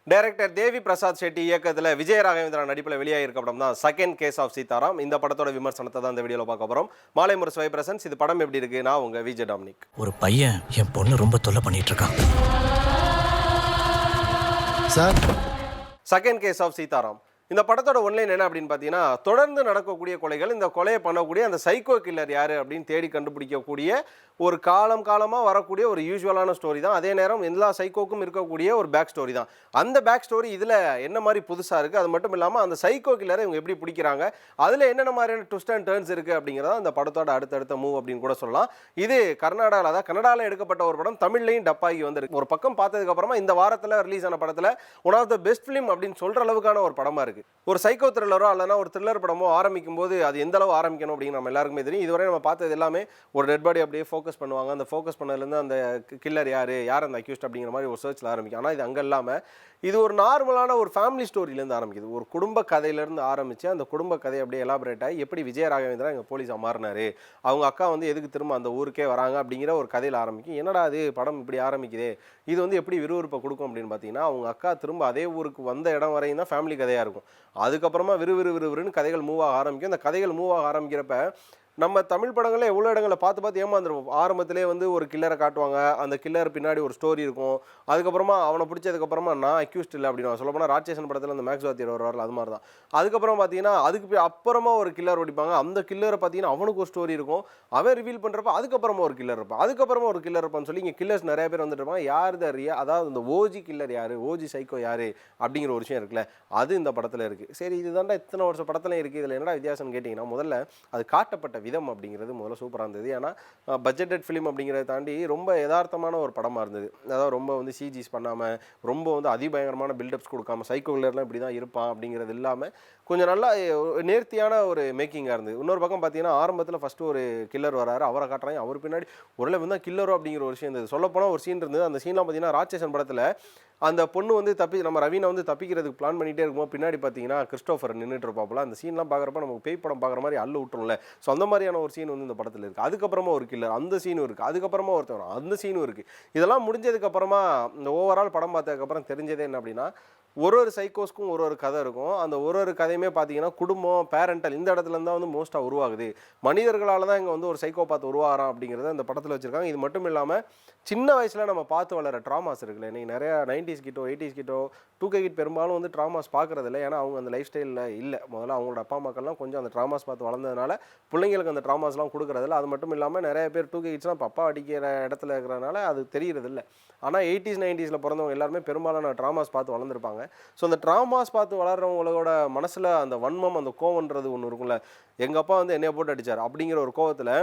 Director தேவி பிரசாத் ஷெட்டி இயக்கத்தில் விஜய ராகவேந்திரா நடிப்பில் வெளியாகிருக்க படம் தான் செகண்ட் கேஸ் ஆஃப் சீதாராம். இந்த படத்தோட விமர்சனத்தை தான் இந்த வீடியோவில் பார்க்க போகிறோம். மாலை முரசு வைப்ரசன்ஸ். இது படம் எப்படி இருக்கு? நான் உங்க விஜய் டாமினிக். ஒரு பையன் என் பொண்ணு ரொம்ப தொல்லை பண்ணிட்டு இருக்கான் sir. Second case of Seetharam இந்த படத்தோட ஒன்லைன் என்ன அப்படின்னு பார்த்தீங்கன்னா, தொடர்ந்து நடக்கக்கூடிய கொலைகள், இந்த கொலையை பண்ணக்கூடிய அந்த சைக்கோ கில்லர் யார் அப்படின்னு தேடி கண்டுபிடிக்கக்கூடிய ஒரு காலமாக வரக்கூடிய ஒரு யூஸ்வலான ஸ்டோரி தான். அதே நேரம் எல்லா சைக்கோக்கும் இருக்கக்கூடிய ஒரு பேக் ஸ்டோரி தான். அந்த பேக் ஸ்டோரி இதில் என்ன மாதிரி புதுசாக இருக்குது, அது மட்டும் இல்லாமல் அந்த சைக்கோ கில்லரை இவங்க எப்படி பிடிக்கிறாங்க, அதில் என்னென்ன மாதிரியான ட்விஸ்ட் அண்ட் டர்ன்ஸ் இருக்குது அப்படிங்கிறத அந்த படத்தோட அடுத்தடுத்த மூவ் அப்படின்னு கூட சொல்லலாம். இது கர்நாடகாவில் தான், கன்னடாவில் எடுக்கப்பட்ட ஒரு படம், தமிழ்லையும் டப்பாகி வந்திருக்கு. ஒரு பக்கம் பார்த்ததுக்கப்புறமா இந்த வாரத்தில் ரிலீஸ் ஆன படத்தில் one of the best film அப்படின்னு சொல்கிற அளவுக்கான ஒரு படமாக இருக்குது. ஒரு சைக்கோ த்ரில்லரோ அல்லனா ஒரு த்ரில்லர் படமோ ஆரம்பிக்கும் போது அது எந்த அளவு ஆரம்பிக்கணும் அப்படின்னு நம்ம எல்லாருக்குமே தெரியும். இதுவரை நம்ம பார்த்தது எல்லாமே ஒரு டெட் பாடி அப்படியே ஃபோக்கஸ் பண்ணுவாங்க. அந்த ஃபோக்கஸ் பண்ணதுலேருந்து அந்த கில்லர் யார் அந்த அக்யூஸ்ட் அப்படிங்கிற மாதிரி ஒரு சர்ச்சில் ஆரம்பிக்கும். ஆனால் இது அங்கே இல்லாமல் இது ஒரு நார்மலான ஒரு ஃபேமிலி ஸ்டோரியிலேருந்து ஆரம்பிக்குது. ஒரு குடும்ப கதையிலேருந்து ஆரம்பித்து அந்த குடும்ப கதை அப்படியே எலாபரேட் ஆகி எப்படி விஜய ராகவேந்திரா எங்கள் போலீஸாக மாறினார், அவங்க அக்கா வந்து எதுக்கு திரும்ப அந்த ஊருக்கே வராங்க அப்படிங்கிற ஒரு கதையில் ஆரம்பிக்கும். என்னடா அது படம் இப்படி ஆரம்பிக்குது, இது வந்து எப்படி விறுவிறுப்பை கொடுக்கும் அப்படின்னு பார்த்தீங்கன்னா, அவங்க அக்கா திரும்ப அதே ஊருக்கு வந்த இடம் வரையும் தான் ஃபேமிலி கதையாக இருக்கும். அதுக்கப்புறமா விறுவிறுன்னு கதைகள் மூவ் ஆக ஆரம்பிக்கும். அந்த கதைகள் மூவ் ஆக ஆரம்பிக்கிறப்ப நம்ம தமிழ் படங்களில் எவ்வளோ இடங்களை பார்த்து ஏமாந்துருவோம். ஆரம்பத்திலே வந்து ஒரு கில்லரை காட்டுவாங்க, அந்த கில்லர் பின்னாடி ஒரு ஸ்டோரி இருக்கும். அதுக்கப்புறமா அவனை பிடிச்சதுக்கப்புறமா நான் அக்யூஸ்ட் இல்லை அப்படின்னு சொல்ல போனால் ராட்சசன் படத்தில் அந்த மேக்ஸ் வாத்தியர் வருவார்கள், அது மாதிரி தான். அதுக்கப்புறம் பார்த்தீங்கன்னா அதுக்கு அப்புறமா ஒரு கில்லர் ஓடிப்பாங்க. அந்த கில்லரை பார்த்தீங்கன்னா அவனுக்கு ஒரு ஸ்டோரி இருக்கும். அவன் ரிவீல் பண்ணுறப்ப அதுக்கப்புறமா ஒரு கில்லர் இருப்பான், அதுக்கப்புறமா ஒரு கில்லர் இருப்பான்னு சொல்லி இங்கே கில்லர்ஸ் நிறைய பேர் வந்துட்டு இருப்பாங்க. யார் ரியா, அதாவது இந்த ஓஜி கில்லர் யார், ஓஜி சைக்கோ யார் அப்படிங்கிற ஒரு விஷயம் இருக்குல்ல, அது இந்த படத்தில் இருக்குது. சரி, இதுதான்டா இத்தனை வருஷம் படத்தில் இருக்குது, இதில் என்னடா வித்தியாசம்னு கேட்டிங்கன்னா, முதல்ல அது காட்டப்பட்ட விதம் அப்படிங்கிறது முதல்ல சூப்பராக இருந்தது. ஏன்னா பட்ஜெட்டட் ஃபிலிம் அப்படிங்கிறத தாண்டி ரொம்ப யதார்த்தமான ஒரு படமாக இருந்தது. அதாவது ரொம்ப வந்து சிஜிஸ் பண்ணாமல், ரொம்ப வந்து அதிபயங்கரமான பில்டப்ஸ் கொடுக்காம, சைக்கோ கில்லர்லாம் இப்படி தான் இருப்பான் அப்படிங்கிறது இல்லாமல் கொஞ்சம் நல்லா நேர்த்தியான ஒரு மேக்கிங்காக இருந்தது. இன்னொரு பக்கம் பார்த்தீங்கன்னா, ஆரம்பத்தில் ஃபஸ்ட்டு ஒரு கில்லர் வராரு, அவரை காட்டுறாங்க, அவர் பின்னாடி ஒரு வந்து கில்லரோ அப்படிங்கிற ஒரு விஷயம் இருந்தது. சொல்லப்போனால் ஒரு சீன் இருந்தது. அந்த சீன்லாம் பார்த்தீங்கன்னா ராட்சசன் படத்தில் அந்த பொண்ணு வந்து நம்ம ரவீனை வந்து தப்பிக்கிறதுக்கு பிளான் பண்ணிகிட்டே இருக்கும்போது பின்னாடி பார்த்தீங்கன்னா கிறிஸ்டோஃபர் நின்றுட்டு இருப்பாப்புல. அந்த சீன்லாம் பார்க்குறப்ப நமக்கு பேய் படம் பார்க்குற மாதிரி அள்ளு விட்டுரும்ல. ஸோ அந்த மாதிரியான ஒரு சீன் வந்து இந்த படத்தில் இருக்குது. அதுக்கப்புறமா ஒரு கில்லர், அந்த சீனும் இருக்குது. அதுக்கப்புறமா ஒருத்தர், அந்த சீனும் இருக்குது. இதெல்லாம் முடிஞ்சதுக்கப்புறமா இந்த ஓவரால் படம் பார்த்ததுக்கப்புறம் தெரிஞ்சதே என்ன அப்படின்னா, ஒரு சைக்கோஸ்க்கும் ஒரு கதை இருக்கும். அந்த ஒரு கதையுமே பார்த்தீங்கன்னா குடும்பம், பேரண்டல், இந்த இடத்துல இருந்தால் வந்து மோஸ்ட்டாக உருவாகுது. மனிதர்களால் தான் இங்கே வந்து ஒரு சைக்கோபாத் உருவாகிறான் அப்படிங்கிறத இந்த படத்தில் வச்சுருக்காங்க. இது மட்டும் இல்லாமல் சின்ன வயசில் நம்ம பார்த்து வளர ட்ராமாஸ் இருக்குல்ல, இன்றைக்கி நிறையா 90s கிட்டோ 80s கிட்டோ 2K கிட் பெரும்பாலும் வந்து ட்ராமாஸ் பார்க்குறதில்ல. ஏன்னா அவங்க அந்த லைஃப் ஸ்டைலில் இல்லை. முதல்ல அவங்களோட அப்பா அம்மாக்கள்லாம் கொஞ்சம் அந்த ட்ராமாஸ் பார்த்து வளர்ந்ததுனால பிள்ளைங்களுக்கு அந்த ட்ராமாஸ்லாம் கொடுக்குறதில்ல. அது மட்டும் இல்லாமல் நிறைய பேர் 2K கிட்ஸ்லாம் பப்பா அடிக்கிற இடத்துல இருக்கிறதுனால அது தெரியறதில்ல. ஆனால் 80s 90s பிறந்தவங்க எல்லாருமே பெரும்பாலான ட்ராமாஸ் பார்த்து வளர்ந்துருப்பாங்க. ஸோ அந்த ட்ராமாஸ் பார்த்து வளர்கிறவங்களோட மனசில் அந்த வன்மம், அந்த கோவன்றது ஒன்று இருக்கும்ல. எங்கள் அப்பா வந்து என்னைய போட்டு அடித்தார் அப்படிங்கிற ஒரு கோவத்தில்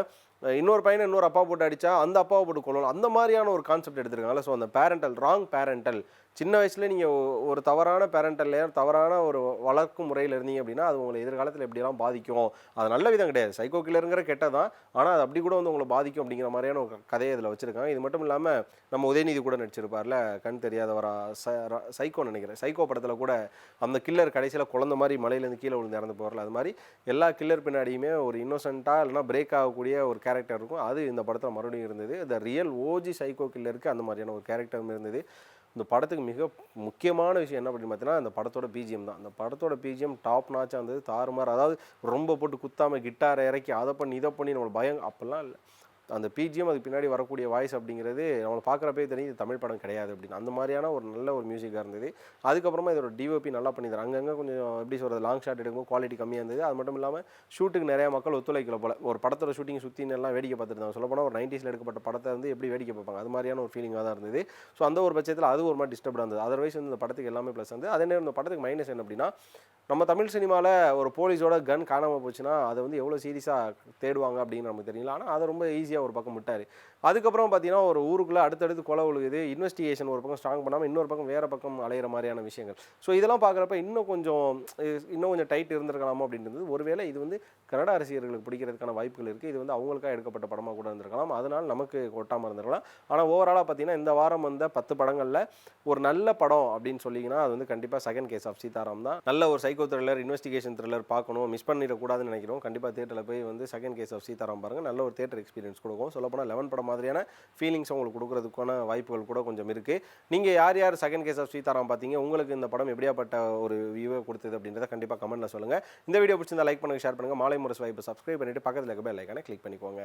இன்னொரு பையனை இன்னொரு அப்பா போட்டு அடித்தா அந்த அப்பாவை போட்டு கொள்ளணும், அந்த மாதிரியான ஒரு கான்செப்ட் எடுத்துருக்காங்களா. ஸோ அந்த பேரண்டல், ராங் பேரண்டல், சின்ன வயசுல நீங்கள் ஒரு தவறான பேரண்டல்லையோ தவறான ஒரு வளர்க்கும் முறையில் இருந்தீங்க அப்படின்னா அது உங்களை எதிர்காலத்தில் எப்படியெல்லாம் பாதிக்கும். அது நல்ல விதம் கிடையாது, சைக்கோ கில்லருங்கிற கெட்டதான். ஆனால் அது அப்படி கூட வந்து உங்களை பாதிக்கும் அப்படிங்கிற மாதிரியான ஒரு கதையை இதில் வச்சுருக்காங்க. இது மட்டும் இல்லாமல் நம்ம உதயநிதி கூட நடிச்சிருப்பார்ல, கண் தெரியாதவரா, சைக்கோ நினைக்கிறேன், சைக்கோ படத்தில் கூட அந்த கில்லர் கடைசியில் குழந்த மாதிரி மலையிலேருந்து கீழே விழுந்து இறந்து போகிறல, அது மாதிரி எல்லா கில்லர் பின்னாடியுமே ஒரு இன்னோசென்ட்டாக இல்லைனா பிரேக் ஆகக்கூடிய ஒரு கேரக்டர் இருக்கும். அது இந்த படத்தில் மறுபடியும் இருந்தது. த ரியல் ஓஜி சைக்கோ கில்லருக்கு அந்த மாதிரியான ஒரு கேரக்டரும் இருந்தது. இந்த படத்துக்கு மிக முக்கியமான விஷயம் என்ன அப்படின்னு பார்த்தீங்கன்னா, அந்த படத்தோட பிஜிஎம் தான். அந்த படத்தோட பிஜிஎம் டாப் நாச்சாக இருந்தது, தாறுமாறு. அதாவது ரொம்ப போட்டு குத்தாமல் கிட்டாரை இறக்கி அதை பண்ணி இதை பண்ணி நம்மளை பயம் அப்படிலாம் இல்லை. அந்த பிஜிஎம் அதுக்கு பின்னாடி வரக்கூடிய வாய்ஸ் அப்படிங்கிறது நம்மளை பார்க்குறப்பே தெரியும் இது தமிழ் படம் கிடையாது அப்படின்னு. அந்த மாதிரியான ஒரு நல்ல ஒரு மியூசிக்காக இருந்தது. அதுக்கப்புறமா இதோட டிஓபி நல்லா பண்ணிடுறாங்க. அங்கங்கே கொஞ்சம் எப்படி சொல்கிறது, லாங் ஷாட் எடுக்கும்போது குவாலிட்டி கம்மியாக இருந்தது. அது மட்டும் இல்லாமல் ஷூட்டுக்கு நிறையா மக்கள் ஒத்துழைக்கல போல். ஒரு படத்தோட ஷூட்டிங் சுற்றி எல்லாம் வேடிக்கை பார்த்துருந்தாங்க. சொல்லப்போனால் ஒரு 90s எடுக்கப்பட்ட படத்தை வந்து எப்படி வேடிக்கை பார்ப்பாங்க, அது மாதிரியான ஒரு ஃபீலிங்காக தான் இருந்தது. ஸோ அந்த ஒரு பட்சத்தில் அது ஒரு மாதிரி டிஸ்டர்பாக இருந்தது. அதர்வைஸ் வந்து இந்த படத்துக்கு எல்லாமே ப்ளஸ் வந்து. அதே நேரம் இந்த படத்துக்கு மைனஸ் என்ன அப்படின்னா, நம்ம தமிழ் சினிமாவில் ஒரு போலீஸோட கன் காணாமல் போச்சுன்னா அதை வந்து எவ்வளோ சீரியஸாக தேடுவாங்க அப்படின்னு நமக்கு தெரியல. ஆனால் அதை ரொம்ப ஈஸியாக ஒரு பக்கம் விட்டார். அதுக்கப்புறம் பார்த்தீங்கன்னா ஒரு ஊருக்குள்ளே அடுத்தடுத்து கொலை விழுகுது, இன்வெஸ்டிகேஷன் ஒரு பக்கம் ஸ்ட்ராங் பண்ணாமல் இன்னொரு பக்கம் வேறு பக்கம் அலையிற மாதிரியான விஷயங்கள். ஸோ இதெல்லாம் பார்க்குறப்ப இன்னும் கொஞ்சம் டைட் இருந்திருக்கலாமோ அப்படின்றது. ஒருவேளை இது வந்து கன்னட ரசிகர்களுக்கு பிடிக்கிறதுக்கான வாய்ப்புகள் இருக்குது. இது வந்து அவங்களுக்காக எடுக்கப்பட்ட படமாக கூட இருந்திருக்கலாம், அதனால் நமக்கு ஒட்டாமல் இருந்திருக்கலாம். ஆனால் ஓவராலாக பார்த்தீங்கன்னா இந்த வாரம் வந்த 10 படங்களில் ஒரு நல்ல படம் அப்படின்னு சொல்லிங்கன்னா அது வந்து கண்டிப்பாக செகண்ட் கேஸ் ஆஃப் சீதாராம் தான். நல்ல ஒரு சைக்கோ த்ரில்லர், இன்வெஸ்டிகேஷன் த்ரில்லர் பார்க்கணும், மிஸ் பண்ணிடக்கூடாதுன்னு நினைக்கிறோம். கண்டிப்பாக தியேட்டரில் போய் வந்து செகண்ட் கேஸ் ஆஃப் சீதாராம் பாருங்கள். நல்ல ஒரு தியேட்டர் எக்ஸ்பீரியன்ஸ். கொடுக்கும். சொல்லப்போனால் 11 படம் மாதிரியான ஃபீலிங்ஸ் உங்களுக்கு கொடுக்குறதுக்கான வாய்ப்புகள் கூட கொஞ்சம் இருக்குது. நீங்கள் யார் யார் செகண்ட் கேஸ் ஆஃப் சீதாராம் பார்த்தீங்க, உங்களுக்கு இந்த படம் எப்படியாப்பட்ட ஒரு வியூவை கொடுத்தது அப்படின்றத கண்டிப்பாக கமெண்ட்டில் சொல்லுங்கள். இந்த வீடியோ பிடிச்சிருந்தா லைக் பண்ணுங்கள், ஷேர் பண்ணுங்கள். மாலை முரசு வாய்ப்பு சப்ஸ்கிரைப் பண்ணிவிட்டு பக்கத்தில் இருக்க பெல் ஐக்கானை கிளிக் பண்ணிக்கோங்க.